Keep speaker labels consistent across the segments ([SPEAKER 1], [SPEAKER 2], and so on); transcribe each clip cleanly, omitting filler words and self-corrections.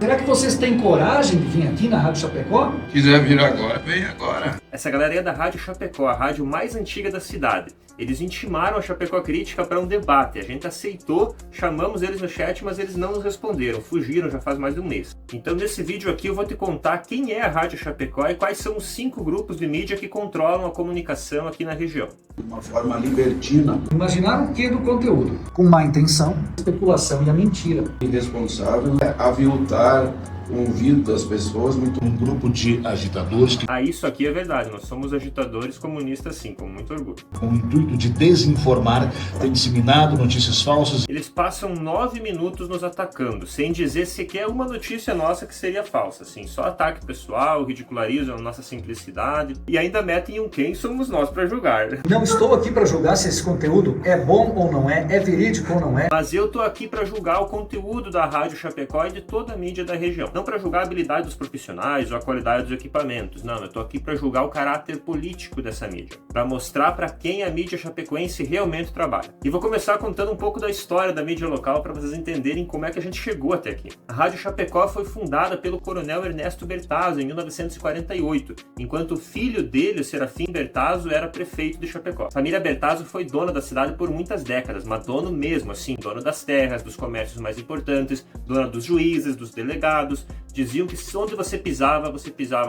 [SPEAKER 1] Será que vocês têm coragem de vir aqui na Rádio Chapecó?
[SPEAKER 2] Quiser vir agora, vem agora.
[SPEAKER 3] Essa galera é da Rádio Chapecó, a rádio mais antiga da cidade. Eles intimaram a Chapecó Crítica para um debate. A gente aceitou, chamamos eles no chat, mas eles não nos responderam, fugiram já faz mais de um mês. Então nesse vídeo aqui eu vou te contar quem é a Rádio Chapecó e quais são os 5 grupos de mídia que controlam a comunicação aqui na região.
[SPEAKER 4] De uma forma libertina.
[SPEAKER 1] Imaginaram o que do conteúdo? Com má intenção, especulação e a mentira.
[SPEAKER 4] Irresponsável é aviltar o ouvido das pessoas.
[SPEAKER 5] Um grupo de agitadores que,
[SPEAKER 3] Isso aqui é verdade, nós somos agitadores comunistas sim, com muito orgulho.
[SPEAKER 5] com o intuito de desinformar, têm disseminado notícias falsas.
[SPEAKER 3] Eles passam 9 minutos nos atacando, sem dizer sequer uma notícia nossa que seria falsa, assim, só ataque pessoal, ridicularizam a nossa simplicidade e ainda metem um quem somos nós para julgar.
[SPEAKER 1] Não estou aqui para julgar se esse conteúdo é bom ou não é verídico ou não é.
[SPEAKER 3] Mas eu tô aqui para julgar o conteúdo da Rádio Chapecó e de toda a mídia da região. Não para julgar a habilidade dos profissionais ou a qualidade dos equipamentos, não, eu tô aqui para julgar o caráter político dessa mídia, para mostrar para quem a mídia chapecoense realmente trabalha. E vou começar contando um pouco da história da mídia local para vocês entenderem como é que a gente chegou até aqui. A Rádio Chapecó foi fundada pelo coronel Ernesto Bertazzo em 1948, enquanto o filho dele, o Serafim Bertazzo, era prefeito de Chapecó. A família Bertazzo foi dona da cidade por muitas décadas, mas dono mesmo, assim, dono das terras, dos comércios mais importantes, dona dos juízes, dos delegados. Diziam que onde você pisava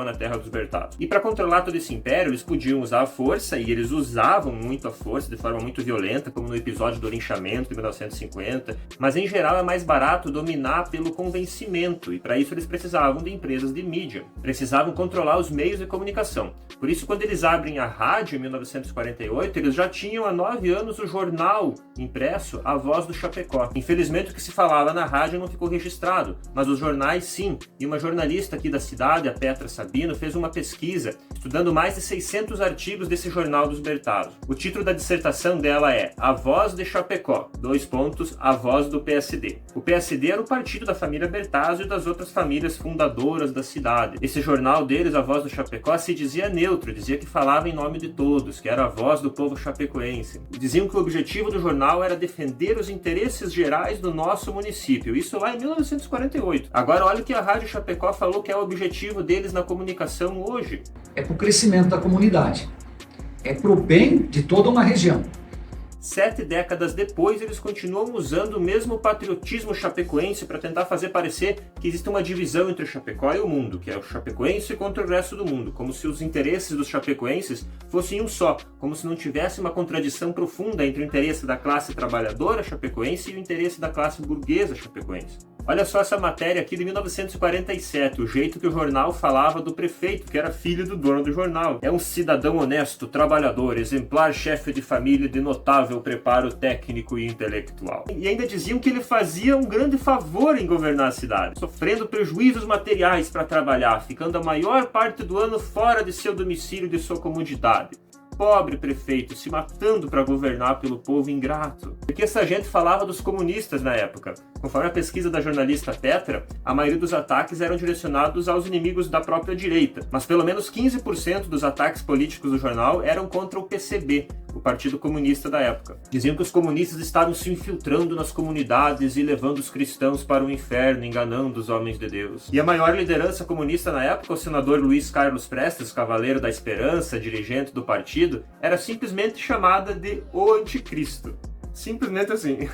[SPEAKER 3] na terra dos Bertazzo. E para controlar todo esse império, eles podiam usar a força, e eles usavam muito a força de forma muito violenta, como no episódio do linchamento de 1950, mas em geral é mais barato dominar pelo convencimento, e para isso eles precisavam de empresas de mídia, precisavam controlar os meios de comunicação. Por isso, quando eles abrem a rádio em 1948, eles já tinham há 9 anos o jornal impresso A Voz do Chapecó. Infelizmente o que se falava na rádio não ficou registrado, mas os jornais sim. E uma jornalista aqui da cidade, a Petra Sabino, fez uma pesquisa estudando mais de 600 artigos desse jornal dos Bertazzo. O título da dissertação dela é A Voz de Chapecó, A Voz do PSD. O PSD era o partido da família Bertazzo e das outras famílias fundadoras da cidade. Esse jornal deles, A Voz do Chapecó, se dizia neutro, dizia que falava em nome de todos, que era a voz do povo chapecoense. Diziam que o objetivo do jornal era defender os interesses gerais do nosso município, isso lá em 1948. Agora olha o que a Rádio Chapecó falou que é o objetivo deles na comunicação hoje.
[SPEAKER 1] É para o crescimento da comunidade. É para o bem de toda uma região.
[SPEAKER 3] 7 décadas depois, eles continuam usando o mesmo patriotismo chapecoense para tentar fazer parecer que existe uma divisão entre o Chapecó e o mundo, que é o chapecoense contra o resto do mundo, como se os interesses dos chapecoenses fossem um só, como se não tivesse uma contradição profunda entre o interesse da classe trabalhadora chapecoense e o interesse da classe burguesa chapecoense. Olha só essa matéria aqui de 1947, o jeito que o jornal falava do prefeito, que era filho do dono do jornal. É um cidadão honesto, trabalhador, exemplar chefe de família de notável preparo técnico e intelectual. E ainda diziam que ele fazia um grande favor em governar a cidade, sofrendo prejuízos materiais para trabalhar, ficando a maior parte do ano fora de seu domicílio e de sua comunidade. Pobre prefeito, se matando para governar pelo povo ingrato. Porque essa gente falava dos comunistas na época. Conforme a pesquisa da jornalista Petra, a maioria dos ataques eram direcionados aos inimigos da própria direita, mas pelo menos 15% dos ataques políticos do jornal eram contra o PCB, o Partido Comunista da época. Diziam que os comunistas estavam se infiltrando nas comunidades e levando os cristãos para o inferno, enganando os homens de Deus. E a maior liderança comunista na época, o senador Luiz Carlos Prestes, Cavaleiro da Esperança, dirigente do partido, era simplesmente chamada de o Anticristo. Simplesmente assim.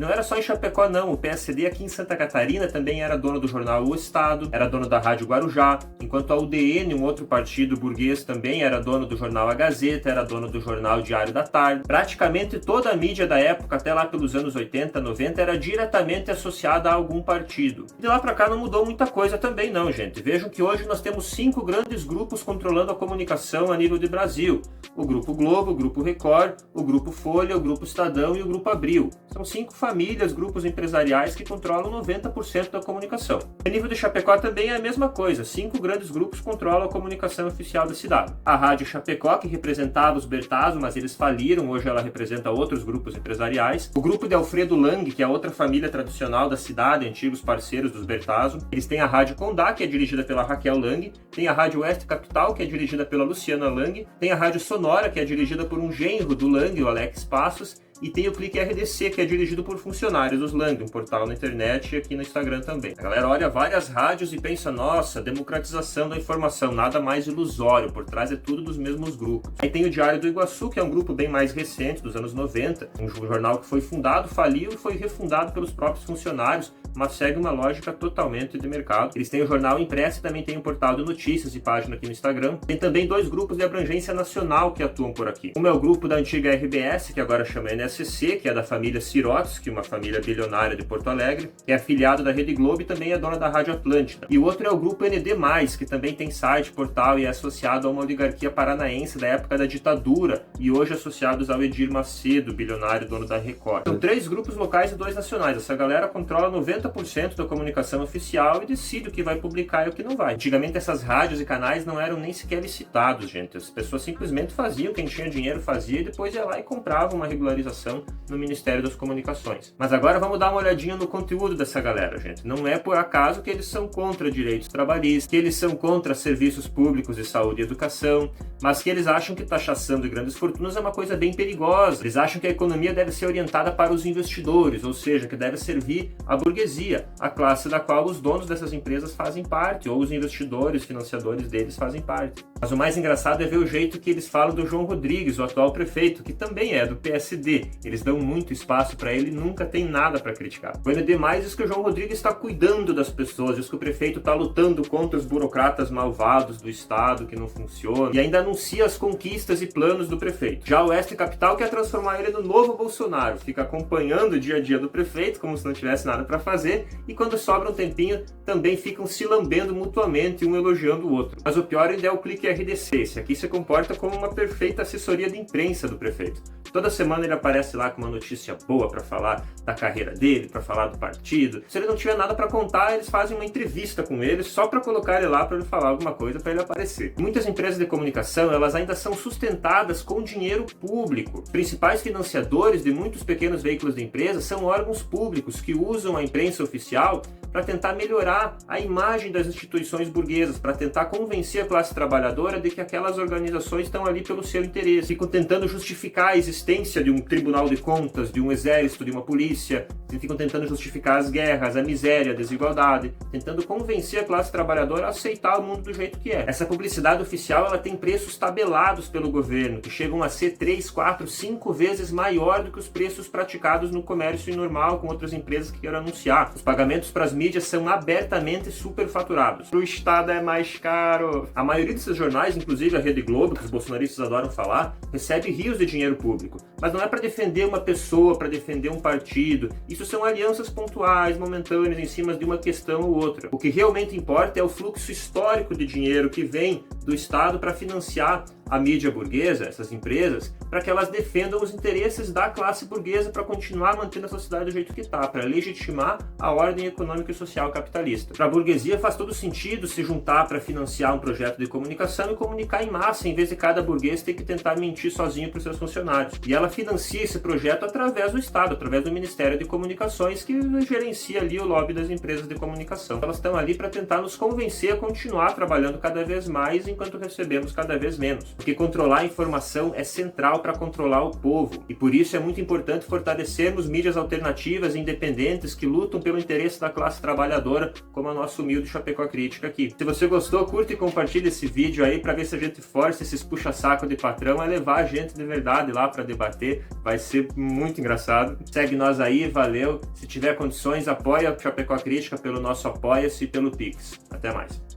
[SPEAKER 3] Não era só em Chapecó não, o PSD aqui em Santa Catarina também era dono do jornal O Estado, era dono da Rádio Guarujá, enquanto a UDN, um outro partido burguês, também era dono do jornal A Gazeta, era dono do jornal Diário da Tarde. Praticamente toda a mídia da época, até lá pelos anos 80, 90, era diretamente associada a algum partido. De lá pra cá não mudou muita coisa também não, gente. Vejam que hoje nós temos 5 grandes grupos controlando a comunicação a nível de Brasil. O Grupo Globo, o Grupo Record, o Grupo Folha, o Grupo Estadão e o Grupo Abril. São 5 famílias, grupos empresariais que controlam 90% da comunicação. A nível de Chapecó também é a mesma coisa, 5 grandes grupos controlam a comunicação oficial da cidade. A Rádio Chapecó, que representava os Bertazzo, mas eles faliram, hoje ela representa outros grupos empresariais. O grupo de Alfredo Lang, que é outra família tradicional da cidade, antigos parceiros dos Bertazzo. Eles têm a Rádio Condá, que é dirigida pela Raquel Lang, tem a Rádio Oeste Capital, que é dirigida pela Luciana Lang, tem a Rádio Sonora, que é dirigida por um genro do Lang, o Alex Passos, e tem o Clique RDC, que é dirigido por funcionários do Slang, um portal na internet e aqui no Instagram também. A galera olha várias rádios e pensa, nossa, democratização da informação, nada mais ilusório, por trás é tudo dos mesmos grupos. Aí tem o Diário do Iguaçu, que é um grupo bem mais recente, dos anos 90, um jornal que foi fundado, faliu e foi refundado pelos próprios funcionários, mas segue uma lógica totalmente de mercado. Eles têm o jornal impresso e também tem um portal de notícias e página aqui no Instagram. Tem também 2 grupos de abrangência nacional que atuam por aqui. Um é o grupo da antiga RBS, que agora chama NSC, que é da família Sirotsky, uma família bilionária de Porto Alegre, que é afiliado da Rede Globo e também é dona da Rádio Atlântida. E o outro é o grupo ND+, que também tem site, portal e é associado a uma oligarquia paranaense da época da ditadura e hoje associados ao Edir Macedo, bilionário dono da Record. São 3 grupos locais e 2 nacionais. Essa galera controla 90% da comunicação oficial e decide o que vai publicar e o que não vai. Antigamente essas rádios e canais não eram nem sequer licitados, gente. As pessoas simplesmente faziam, quem tinha dinheiro fazia e depois ia lá e comprava uma regularização no Ministério das Comunicações. Mas agora vamos dar uma olhadinha no conteúdo dessa galera, gente. Não é por acaso que eles são contra direitos trabalhistas, que eles são contra serviços públicos de saúde e educação, mas que eles acham que taxação de grandes fortunas é uma coisa bem perigosa. Eles acham que a economia deve ser orientada para os investidores, ou seja, que deve servir à burguesia, a classe da qual os donos dessas empresas fazem parte, ou os investidores, financiadores deles fazem parte. Mas o mais engraçado é ver o jeito que eles falam do João Rodrigues, o atual prefeito, que também é do PSD. Eles dão muito espaço para ele e nunca tem nada para criticar. O ND+, diz que o João Rodrigues está cuidando das pessoas, diz que o prefeito está lutando contra os burocratas malvados do Estado que não funcionam, e ainda anuncia as conquistas e planos do prefeito. Já o Oeste Capital quer transformar ele no novo Bolsonaro, fica acompanhando o dia a dia do prefeito, como se não tivesse nada para fazer, e quando sobra um tempinho, também ficam se lambendo mutuamente, um elogiando o outro. Mas o pior ainda é o Clique RDC. Esse aqui se comporta como uma perfeita assessoria de imprensa do prefeito. Toda semana ele aparece lá com uma notícia boa para falar da carreira dele, para falar do partido. Se ele não tiver nada para contar, eles fazem uma entrevista com ele só para colocar ele lá para ele falar alguma coisa, para ele aparecer. Muitas empresas de comunicação, elas ainda são sustentadas com dinheiro público. Os principais financiadores de muitos pequenos veículos de empresa são órgãos públicos que usam a imprensa oficial para tentar melhorar a imagem das instituições burguesas, para tentar convencer a classe trabalhadora de que aquelas organizações estão ali pelo seu interesse. Ficam tentando justificar a existência de um tribunal de contas, de um exército, de uma polícia, ficam tentando justificar as guerras, a miséria, a desigualdade, tentando convencer a classe trabalhadora a aceitar o mundo do jeito que é. Essa publicidade oficial, ela tem preços tabelados pelo governo, que chegam a ser 3, 4, 5 vezes maior do que os preços praticados no comércio normal com outras empresas que queiram anunciar. Os pagamentos para as mídias são abertamente superfaturados. Para o Estado é mais caro. A maioria desses jornais, inclusive a Rede Globo, que os bolsonaristas adoram falar, recebe rios de dinheiro público. Mas não é para defender uma pessoa, para defender um partido. Isso são alianças pontuais, momentâneas, em cima de uma questão ou outra. O que realmente importa é o fluxo histórico de dinheiro que vem do Estado para financiar a mídia burguesa, essas empresas, para que elas defendam os interesses da classe burguesa para continuar mantendo a sociedade do jeito que está, para legitimar a ordem econômica e social capitalista. Para a burguesia faz todo sentido se juntar para financiar um projeto de comunicação e comunicar em massa, em vez de cada burguês ter que tentar mentir sozinho para os seus funcionários. E ela financia esse projeto através do Estado, através do Ministério de Comunicações, que gerencia ali o lobby das empresas de comunicação. Elas estão ali para tentar nos convencer a continuar trabalhando cada vez mais enquanto recebemos cada vez menos. Porque controlar a informação é central para controlar o povo. E por isso é muito importante fortalecermos mídias alternativas e independentes que lutam pelo interesse da classe trabalhadora, como a nossa humilde Chapecó Crítica aqui. Se você gostou, curta e compartilha esse vídeo aí para ver se a gente força esses puxa-saco de patrão a levar a gente de verdade lá para debater. Vai ser muito engraçado. Segue nós aí, valeu. Se tiver condições, apoia a Chapecó Crítica pelo nosso Apoia-se e pelo Pix. Até mais.